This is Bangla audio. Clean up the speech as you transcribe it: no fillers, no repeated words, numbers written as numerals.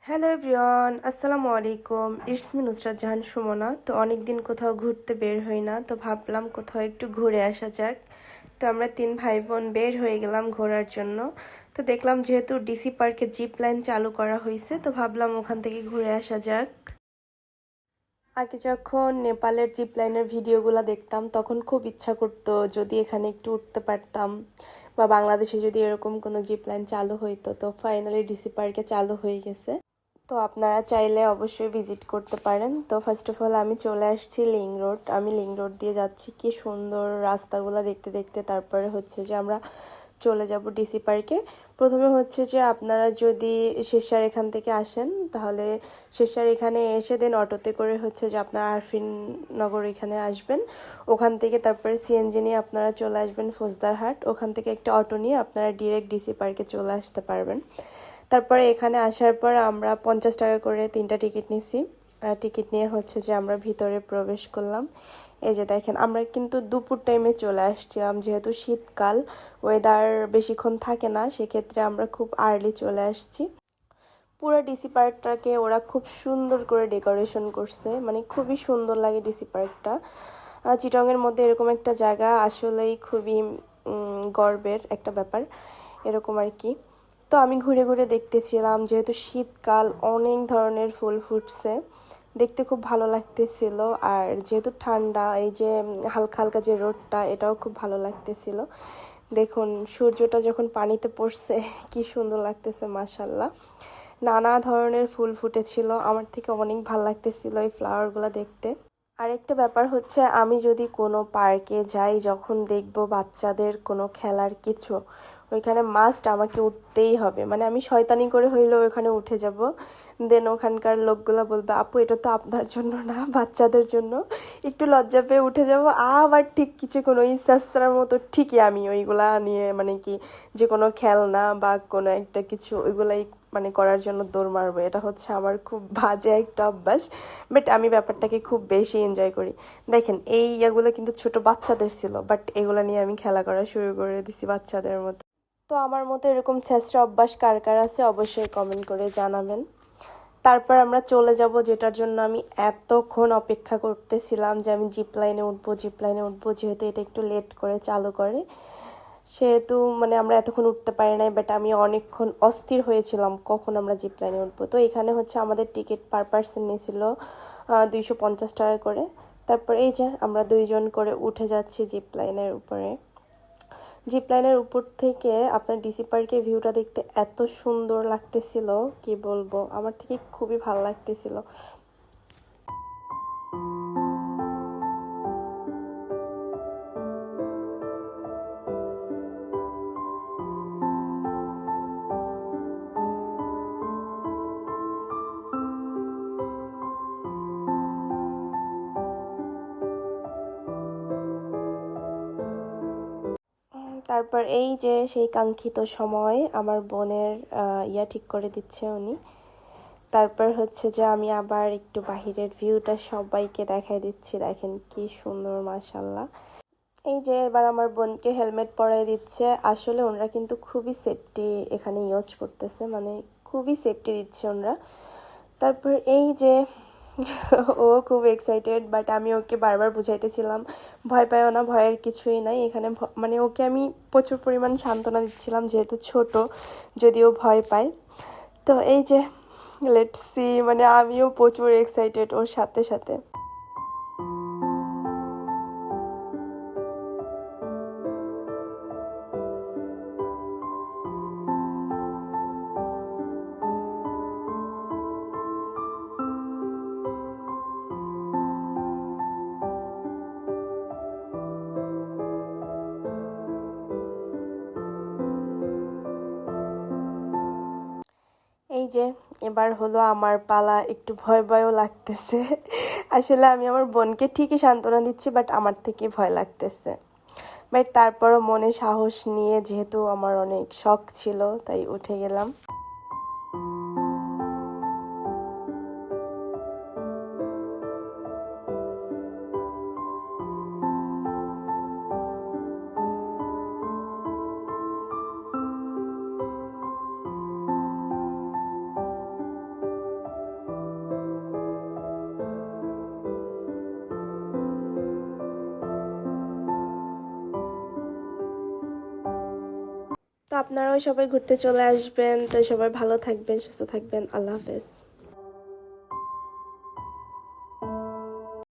হ্যালো এভরিওয়ান, আসসালামু আলাইকুম। It's me Nusrat Jahan Sumana. তো অনেকদিন কোথাও ঘুরতে বের হই না, তো ভাবলাম কোথাও একটু ঘুরে আসা যাক। তো আমরা তিন ভাই বোন বের হয়ে গেলাম ঘোরার জন্য। তো দেখলাম যেহেতু ডিসি পার্কে জিপ লাইন চালু করা হয়েছে, তো ভাবলাম ওখান থেকে ঘুরে আসা যাক। আগে যখন নেপালের জিপ লাইনের ভিডিওগুলো দেখতাম তখন খুব ইচ্ছা করতো যদি এখানে একটু উঠতে পারতাম, বা বাংলাদেশে যদি এরকম কোনো জিপ লাইন চালু হইতো। তো ফাইনালি ডিসি পার্কে চালু হয়ে গেছে। তো আপনারা চাইলে অবশ্যই ভিজিট করতে পারেন। তো ফার্স্ট অফ অল আমি চলে আসছি লিং রোড। আমি লিং রোড দিয়ে যাচ্ছি, কি সুন্দর রাস্তাগুলো দেখতে দেখতে। তারপরে হচ্ছে যে আমরা চলে যাব ডিসি পার্কে। প্রথমে হচ্ছে যে আপনারা যদি শেরশার এখান থেকে আসেন, তাহলে শেরশার এখানে এসে দেন অটোতে করে হচ্ছে যে আপনারা আরফিন নগর এখানে আসবেন। ওখান থেকে তারপরে সিএনজি নিয়ে আপনারা চলে আসবেন ফৌজদারহাট। ওখান থেকে একটা অটো নিয়ে আপনারা ডিরেক্ট ডিসি পার্কে চলে আসতে পারবেন। তারপরে এখানে আসার পর আমরা 50 টাকা করে 3টা টিকিট নিছি। টিকিট নিয়ে হচ্ছে যে আমরা ভিতরে প্রবেশ করলাম। এই যে দেখেন, আমরা কিন্তু দুপুর টাইমে চলে আসছিলাম, যেহেতু শীতকাল, ওয়েদার বেশিক্ষণ থাকে না, সেক্ষেত্রে আমরা খুব আর্লি চলে আসছি। পুরো ডিসি পার্কটাকে ওরা খুব সুন্দর করে ডেকোরেশন করছে, মানে খুবই সুন্দর লাগে ডিসি পার্কটা। চিটংয়ের মধ্যে এরকম একটা জায়গা আসলেই খুবই গর্বের একটা ব্যাপার, এরকম আর কি। তো আমি ঘুরে ঘুরে দেখতেছিলাম, যেহেতু শীতকাল অনেক ধরনের ফুল ফুটছে, দেখতে খুব ভালো লাগতেছিল। আর যেহেতু ঠান্ডা, এই যে হালকা হালকা যে রোদটা, এটাও খুব ভালো লাগতেছিল। দেখুন সূর্যটা যখন পানিতে পড়ছে কি সুন্দর লাগতেছে, মাশাল্লাহ। নানা ধরনের ফুল ফুটেছিল, আমার থেকে অনেক ভালো লাগতেছিল এই ফ্লাওয়ারগুলো দেখতে। আরেকটা ব্যাপার হচ্ছে, আমি যদি কোনো পার্কে যাই, যখন দেখবো বাচ্চাদের কোনো খেলার কিছু, ওইখানে মাস্ট আমাকে উঠতেই হবে। মানে আমি শয়তানি করে হইলেও ওখানে উঠে যাব। দেন ওখানকার লোকগুলো বলবে, আপু এটা তো আপনার জন্য না, বাচ্চাদের জন্য। একটু লজ্জা পেয়ে উঠে যাব। আবার ঠিক কিছু কোনো ইচ্ছার মতো ঠিকই আমি ওইগুলা নিয়ে, মানে কি, যে কোনো খেলনা বা কোনো একটা কিছু ওইগুলাই মানে করার জন্য দৌড় মারবো। এটা হচ্ছে আমার খুব বাজে একটা অভ্যাস, বাট আমি ব্যাপারটাকে খুব বেশি এনজয় করি। দেখেন এই ইয়েগুলো কিন্তু ছোট বাচ্চাদের ছিল, বাট এগুলা নিয়ে আমি খেলা করা শুরু করে দিছি বাচ্চাদের মতো। তো আমার মতো এরকম ছেঁচড়া অভ্যাস কার কার আছে অবশ্যই কমেন্ট করে জানাবেন। তারপর আমরা চলে যাব, যেটার জন্য আমি এতক্ষণ অপেক্ষা করতেছিলাম, যে আমি জিপ লাইনে উঠবো, জিপ লাইনে উঠবো। যেহেতু এটা একটু লেট করে চালু করে, সেহেতু মানে আমরা এতক্ষণ উঠতে পারি নাই, বাট আমি অনেকক্ষণ অস্থির হয়েছিলাম কখন আমরা জিপ লাইনে উঠবো। তো এখানে হচ্ছে আমাদের টিকিট পার পার্সন নিয়েছিল 250 টাকা করে। তারপর এই যে আমরা দুইজন করে উঠে যাচ্ছি জিপ লাইনের উপরে। জিপ লাইনের উপর থেকে আপনার ডিসি পার্কের ভিউটা দেখতে এত সুন্দর লাগতেছিল, কি বলবো, আমার থেকে খুবই ভালো লাগতেছিল। তারপর এই যে সেই কাঙ্ক্ষিত সময়, আমার বোনের ইয়া ঠিক করে দিচ্ছে উনি। তারপর হচ্ছে যে আমি আবার একটু বাহিরের ভিউটা সবাইকে দেখাই দিচ্ছি, দেখেন কি সুন্দর, মাশাল্লাহ। এই যে এবার আমার বোনকে হেলমেট পরাই দিচ্ছে। আসলে ওনারা কিন্তু খুবই সেফটি এখানে ইউজ করতেছে, মানে খুবই সেফটি দিচ্ছে ওনারা। তারপর এই যে ও খুব এক্সাইটেড, বাট আমি ওকে বারবার বুঝাইতেছিলাম, ভয় পাইও না, ভয়ের কিছুই নাই এখানে। মানে ওকে আমি প্রচুর পরিমাণ সান্ত্বনা দিচ্ছিলাম, যেহেতু ছোট, যদিও ভয় পায়। তো এই যে লেটস সি, মানে আমিও প্রচুর এক্সাইটেড ওর সাথে সাথে। এই যে এবার হলো আমার পালা, একটু ভয় ভয়ও লাগতেছে। আসলে আমি আমার বোনকে ঠিকই সান্ত্বনা দিচ্ছি, বাট আমার থেকে ভয় লাগতেছে। বাট তারপরও মনে সাহস নিয়ে, যেহেতু আমার অনেক শখ ছিল, তাই উঠে গেলাম। তো আপনারাও সবাই ঘুরতে চলে আসবেন। তো সবাই ভালো থাকবেন, সুস্থ থাকবেন। আল্লাহ হাফেজ।